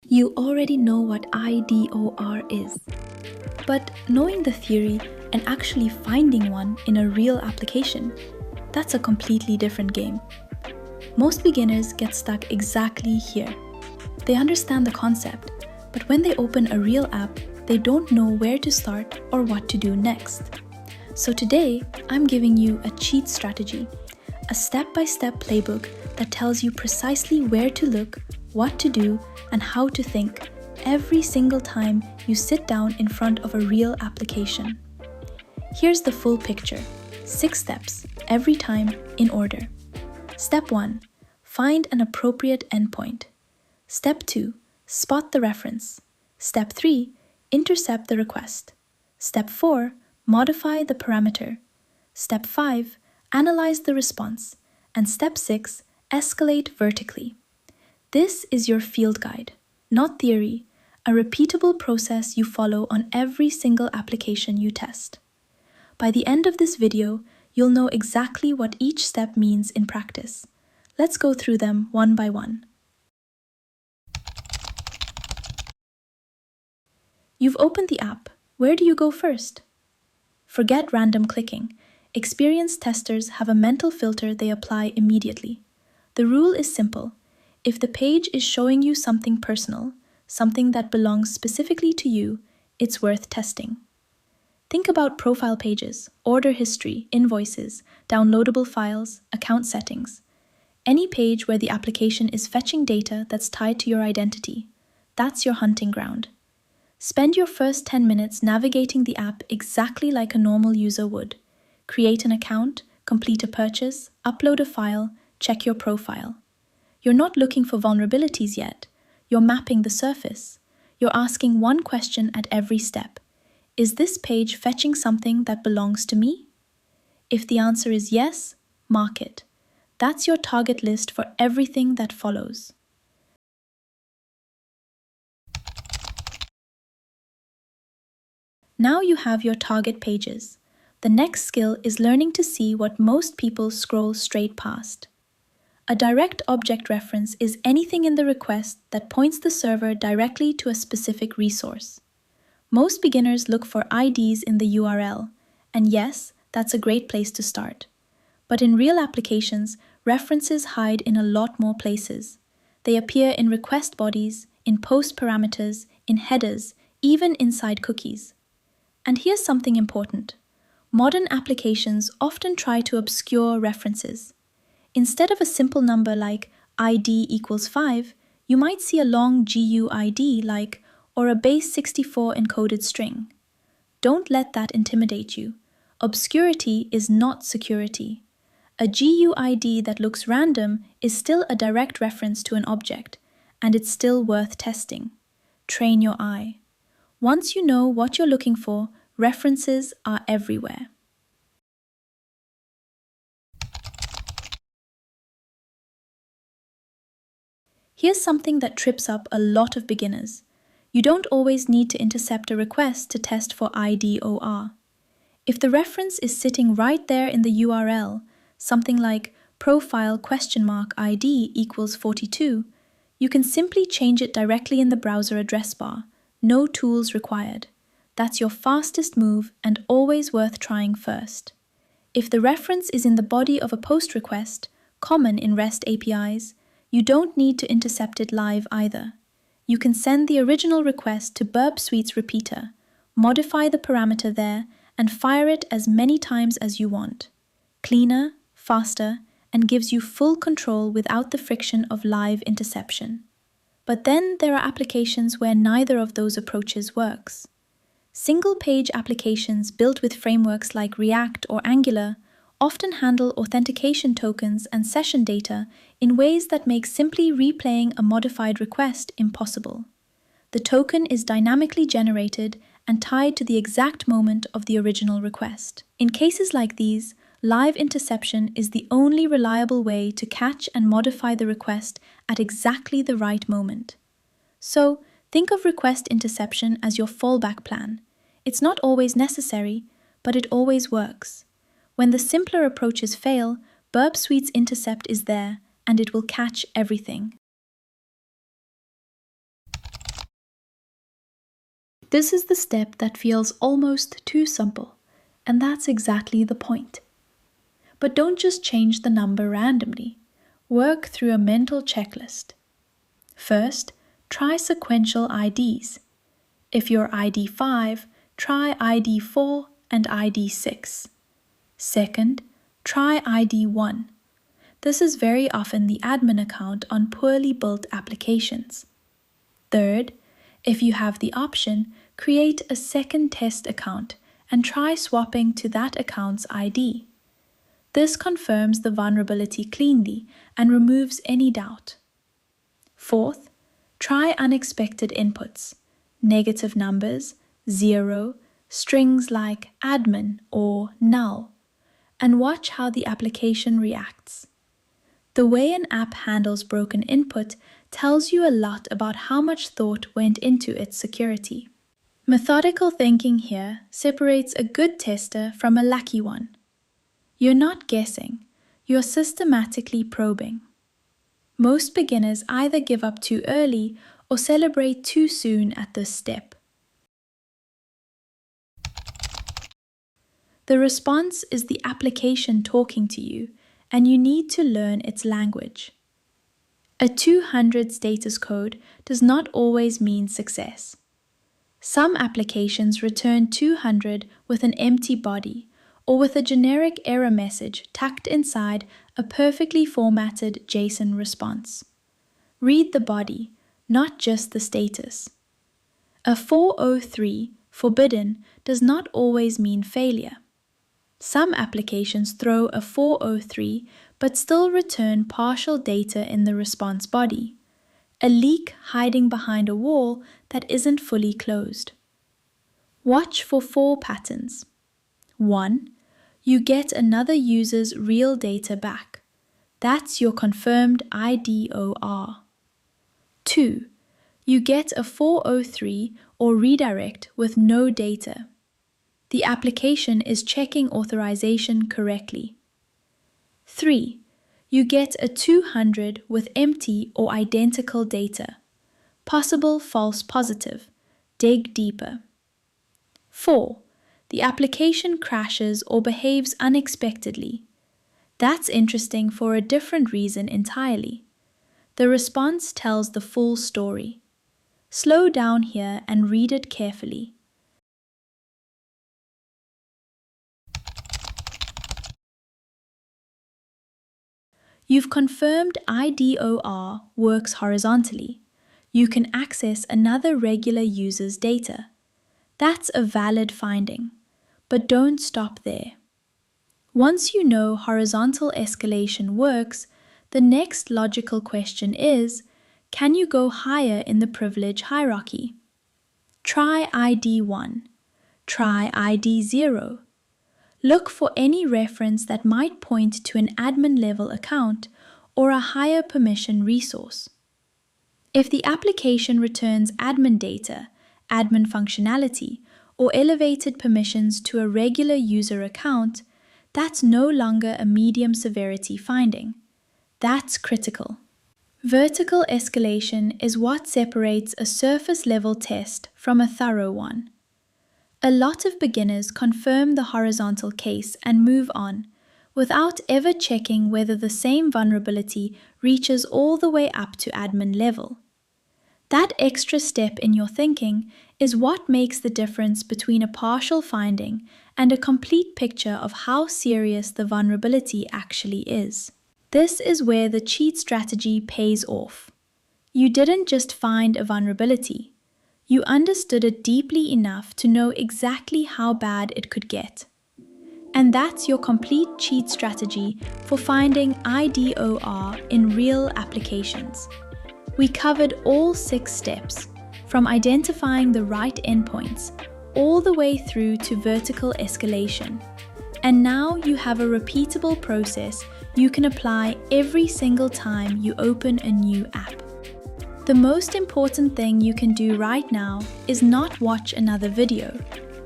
You already know what IDOR is, but knowing the theory and actually finding one in a real application, that's a completely different game. Most beginners get stuck exactly here. They understand the concept, but when they open a real app, they don't know where to start or what to do next. So today, I'm giving you a cheat strategy, a step-by-step playbook that tells you precisely where to look, what to do, and how to think every single time you sit down in front of a real application. Here's the full picture. 6 steps, every time in order. Step 1. Find an appropriate endpoint. Step 2. Spot the reference. Step 3. Intercept the request. Step 4. Modify the parameter. Step 5. Analyze the response. And Step 6. Escalate vertically. This is your field guide, not theory, a repeatable process you follow on every single application you test. By the end of this video, you'll know exactly what each step means in practice. Let's go through them one by one. You've opened the app. Where do you go first? Forget random clicking. Experienced testers have a mental filter they apply immediately. The rule is simple. If the page is showing you something personal, something that belongs specifically to you, it's worth testing. Think about profile pages, order history, invoices, downloadable files, account settings. Any page where the application is fetching data that's tied to your identity. That's your hunting ground. Spend your first 10 minutes navigating the app exactly like a normal user would. Create an account, complete a purchase, upload a file, check your profile. You're not looking for vulnerabilities yet. You're mapping the surface. You're asking one question at every step. Is this page fetching something that belongs to me? If the answer is yes, mark it. That's your target list for everything that follows. Now you have your target pages. The next skill is learning to see what most people scroll straight past. A direct object reference is anything in the request that points the server directly to a specific resource. Most beginners look for IDs in the URL, and yes, that's a great place to start. But in real applications, references hide in a lot more places. They appear in request bodies, in post parameters, in headers, even inside cookies. And here's something important. Modern applications often try to obscure references. Instead of a simple number like ID equals 5, you might see a long GUID like, or a base 64 encoded string. Don't let that intimidate you. Obscurity is not security. A GUID that looks random is still a direct reference to an object, and it's still worth testing. Train your eye. Once you know what you're looking for, references are everywhere. Here's something that trips up a lot of beginners. You don't always need to intercept a request to test for IDOR. If the reference is sitting right there in the URL, something like profile ID equals 42, you can simply change it directly in the browser address bar. No tools required. That's your fastest move and always worth trying first. If the reference is in the body of a post request, common in REST APIs, you don't need to intercept it live either. You can send the original request to Burp Suite's repeater, modify the parameter there, and fire it as many times as you want. Cleaner, faster, and gives you full control without the friction of live interception. But then there are applications where neither of those approaches works. Single-page applications built with frameworks like React or Angular often handle authentication tokens and session data in ways that make simply replaying a modified request impossible. The token is dynamically generated and tied to the exact moment of the original request. In cases like these, live interception is the only reliable way to catch and modify the request at exactly the right moment. So, think of request interception as your fallback plan. It's not always necessary, but it always works. When the simpler approaches fail, Burp Suite's Intercept is there, and it will catch everything. This is the step that feels almost too simple, and that's exactly the point. But don't just change the number randomly. Work through a mental checklist. First, try sequential IDs. If you're ID 5, try ID 4 and ID 6. Second, try ID 1. This is very often the admin account on poorly built applications. Third, if you have the option, create a second test account and try swapping to that account's ID. This confirms the vulnerability cleanly and removes any doubt. Fourth, try unexpected inputs, negative numbers, 0, strings like admin or null, and watch how the application reacts. The way an app handles broken input tells you a lot about how much thought went into its security. Methodical thinking here separates a good tester from a lucky one. You're not guessing, you're systematically probing. Most beginners either give up too early or celebrate too soon at this step. The response is the application talking to you, and you need to learn its language. A 200 status code does not always mean success. Some applications return 200 with an empty body or with a generic error message tucked inside a perfectly formatted JSON response. Read the body, not just the status. A 403, forbidden, does not always mean failure. Some applications throw a 403 but still return partial data in the response body, a leak hiding behind a wall that isn't fully closed. Watch for 4 patterns. 1. You get another user's real data back. That's your confirmed IDOR. 2. You get a 403 or redirect with no data. The application is checking authorization correctly. 3. You get a 200 with empty or identical data. Possible false positive. Dig deeper. 4. The application crashes or behaves unexpectedly. That's interesting for a different reason entirely. The response tells the full story. Slow down here and read it carefully. You've confirmed IDOR works horizontally. You can access another regular user's data. That's a valid finding, but don't stop there. Once you know horizontal escalation works, the next logical question is, can you go higher in the privilege hierarchy? Try ID 1. Try ID 0. Look for any reference that might point to an admin level account or a higher permission resource. If the application returns admin data, admin functionality, or elevated permissions to a regular user account, that's no longer a medium severity finding. That's critical. Vertical escalation is what separates a surface-level test from a thorough one. A lot of beginners confirm the horizontal case and move on, without ever checking whether the same vulnerability reaches all the way up to admin level. That extra step in your thinking is what makes the difference between a partial finding and a complete picture of how serious the vulnerability actually is. This is where the cheat strategy pays off. You didn't just find a vulnerability. You understood it deeply enough to know exactly how bad it could get. And that's your complete cheat strategy for finding IDOR in real applications. We covered all 6 steps, from identifying the right endpoints, all the way through to vertical escalation. And now you have a repeatable process you can apply every single time you open a new app. The most important thing you can do right now is not watch another video.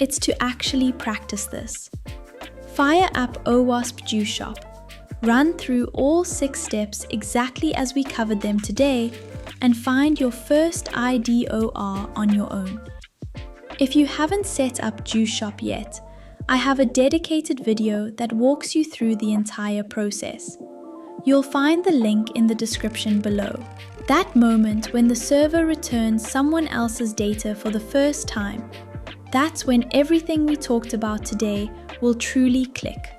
It's to actually practice this. Fire up OWASP Juice Shop. Run through all 6 steps exactly as we covered them today and find your first IDOR on your own. If you haven't set up Juice Shop yet, I have a dedicated video that walks you through the entire process. You'll find the link in the description below. That moment when the server returns someone else's data for the first time, that's when everything we talked about today will truly click.